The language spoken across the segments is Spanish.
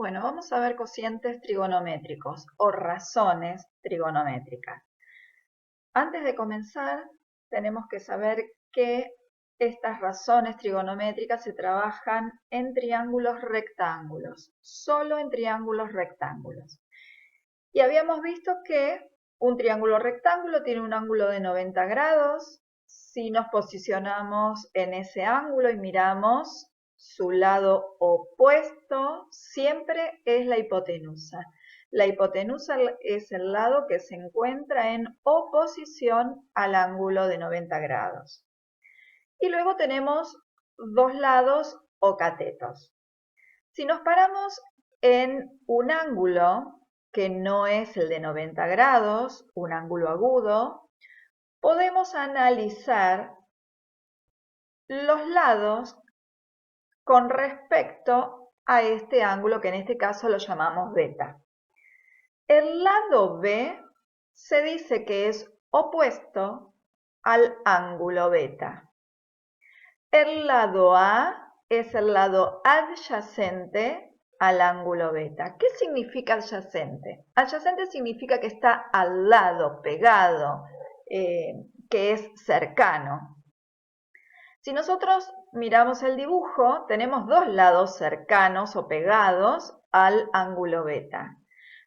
Bueno, vamos a ver cocientes trigonométricos o razones trigonométricas. Antes de comenzar, tenemos que saber que estas razones trigonométricas se trabajan en triángulos rectángulos, solo en triángulos rectángulos. Y habíamos visto que un triángulo rectángulo tiene un ángulo de 90 grados. Si nos posicionamos en ese ángulo y miramos su lado opuesto, siempre es la hipotenusa. La hipotenusa es el lado que se encuentra en oposición al ángulo de 90 grados. Y luego tenemos dos lados o catetos. Si nos paramos en un ángulo que no es el de 90 grados, un ángulo agudo, podemos analizar los lados con respecto a este ángulo que en este caso lo llamamos beta. El lado B se dice que es opuesto al ángulo beta. El lado A es el lado adyacente al ángulo beta. ¿Qué significa adyacente? Adyacente significa que está al lado, pegado, que es cercano. Si nosotros miramos el dibujo, tenemos dos lados cercanos o pegados al ángulo beta.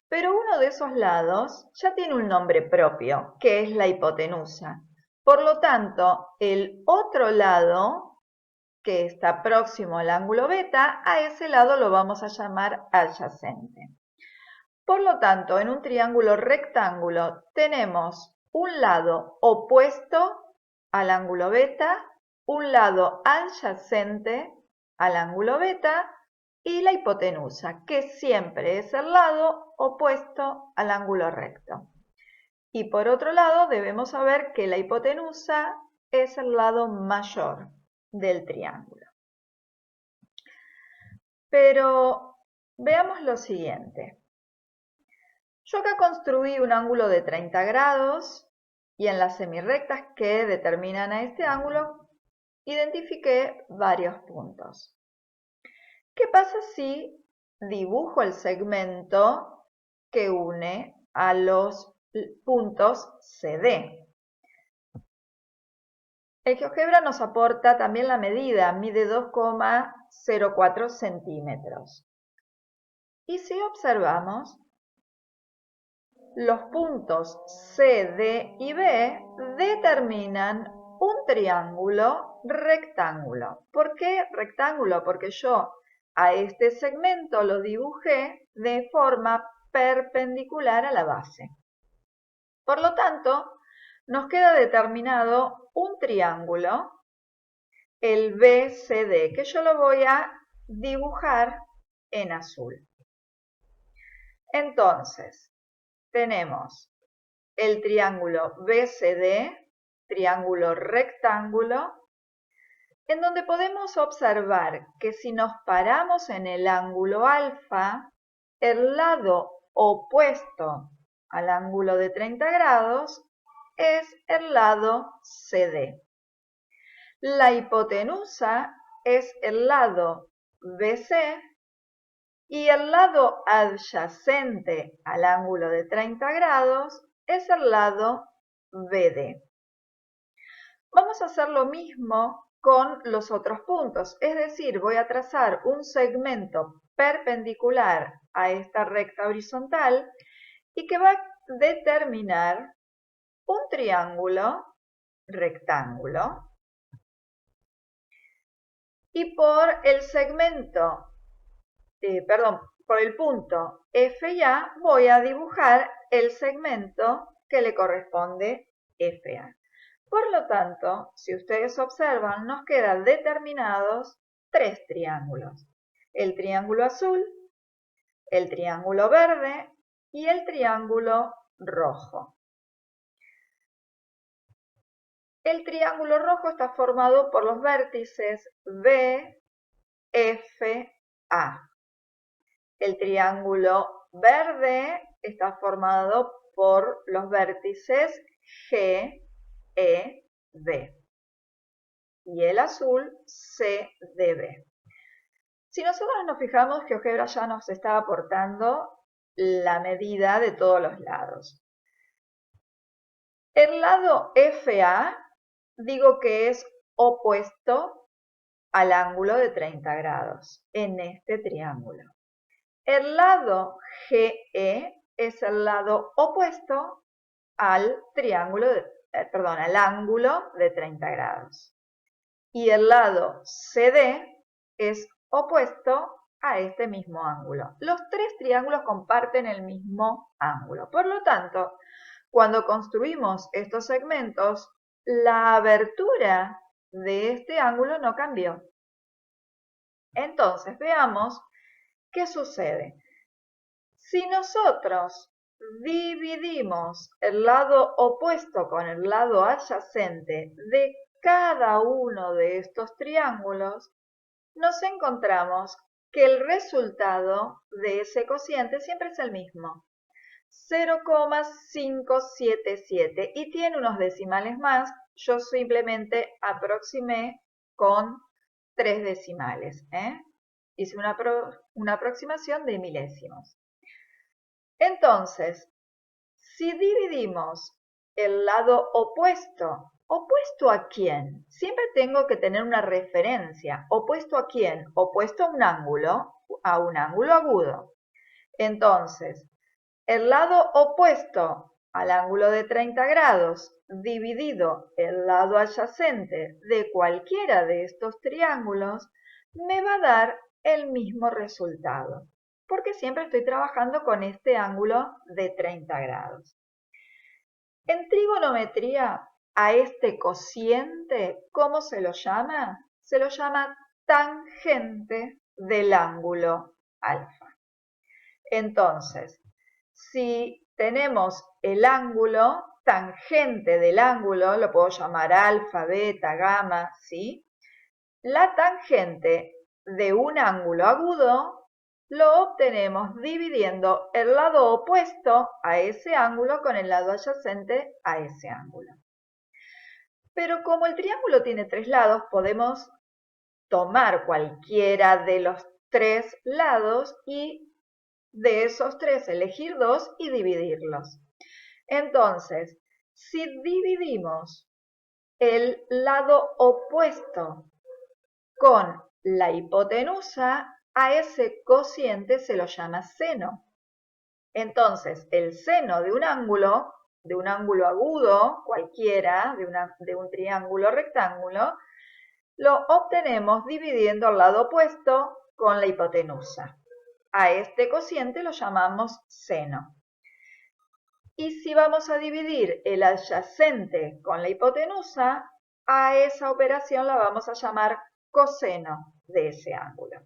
Pero uno de esos lados ya tiene un nombre propio, que es la hipotenusa. Por lo tanto, el otro lado, que está próximo al ángulo beta, a ese lado lo vamos a llamar adyacente. Por lo tanto, en un triángulo rectángulo tenemos un lado opuesto al ángulo beta, un lado adyacente al ángulo beta y la hipotenusa, que siempre es el lado opuesto al ángulo recto. Y por otro lado, debemos saber que la hipotenusa es el lado mayor del triángulo. Pero veamos lo siguiente. Yo acá construí un ángulo de 30 grados y en las semirrectas que determinan a este ángulo identifiqué varios puntos. ¿Qué pasa si dibujo el segmento que une a los puntos CD? El GeoGebra nos aporta también la medida, mide 2,04 centímetros. Y si observamos, los puntos C, D y B determinan un triángulo rectángulo. ¿Por qué rectángulo? Porque yo a este segmento lo dibujé de forma perpendicular a la base. Por lo tanto, nos queda determinado un triángulo, el BCD, que yo lo voy a dibujar en azul. Entonces, tenemos el triángulo BCD, triángulo rectángulo, en donde podemos observar que si nos paramos en el ángulo alfa, el lado opuesto al ángulo de 30 grados es el lado CD. La hipotenusa es el lado BC y el lado adyacente al ángulo de 30 grados es el lado BD. Vamos a hacer lo mismo con los otros puntos, es decir, voy a trazar un segmento perpendicular a esta recta horizontal y que va a determinar un triángulo rectángulo. Y por el segmento, por el punto F y A voy a dibujar el segmento que le corresponde FA. Por lo tanto, si ustedes observan, nos quedan determinados tres triángulos. El triángulo azul, el triángulo verde y el triángulo rojo. El triángulo rojo está formado por los vértices B, F, A. El triángulo verde está formado por los vértices G, E, D. Y el azul, C, D, B. Si nosotros nos fijamos, GeoGebra ya nos está aportando la medida de todos los lados. El lado FA digo que es opuesto al ángulo de 30 grados en este triángulo. El lado GE es el lado opuesto al al ángulo de 30 grados. Y el lado CD es opuesto a este mismo ángulo. Los tres triángulos comparten el mismo ángulo. Por lo tanto, cuando construimos estos segmentos, la abertura de este ángulo no cambió. Entonces, veamos qué sucede. Si nosotros dividimos el lado opuesto con el lado adyacente de cada uno de estos triángulos, nos encontramos que el resultado de ese cociente siempre es el mismo, 0,577, y tiene unos decimales más. Yo simplemente aproximé con 3 decimales. Hice una aproximación de milésimos. Entonces, si dividimos el lado opuesto, ¿opuesto a quién? Siempre tengo que tener una referencia. ¿Opuesto a quién? Opuesto a un ángulo agudo. Entonces, el lado opuesto al ángulo de 30 grados dividido el lado adyacente de cualquiera de estos triángulos me va a dar el mismo resultado, porque siempre estoy trabajando con este ángulo de 30 grados. En trigonometría, a este cociente, ¿cómo se lo llama? Se lo llama tangente del ángulo alfa. Entonces, si tenemos el ángulo, tangente del ángulo, lo puedo llamar alfa, beta, gamma, ¿sí? La tangente de un ángulo agudo lo obtenemos dividiendo el lado opuesto a ese ángulo con el lado adyacente a ese ángulo. Pero como el triángulo tiene 3 lados, podemos tomar cualquiera de los 3 lados y de esos 3 elegir 2 y dividirlos. Entonces, si dividimos el lado opuesto con la hipotenusa, a ese cociente se lo llama seno. Entonces, el seno de un ángulo agudo cualquiera, de un triángulo rectángulo, lo obtenemos dividiendo el lado opuesto con la hipotenusa. A este cociente lo llamamos seno. Y si vamos a dividir el adyacente con la hipotenusa, a esa operación la vamos a llamar coseno de ese ángulo.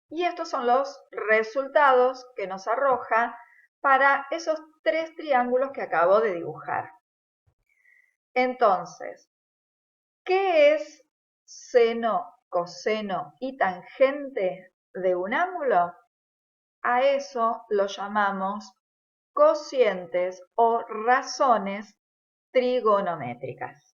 Y estos son los resultados que nos arroja para esos 3 triángulos que acabo de dibujar. Entonces, ¿qué es seno, coseno y tangente de un ángulo? A eso lo llamamos cocientes o razones trigonométricas.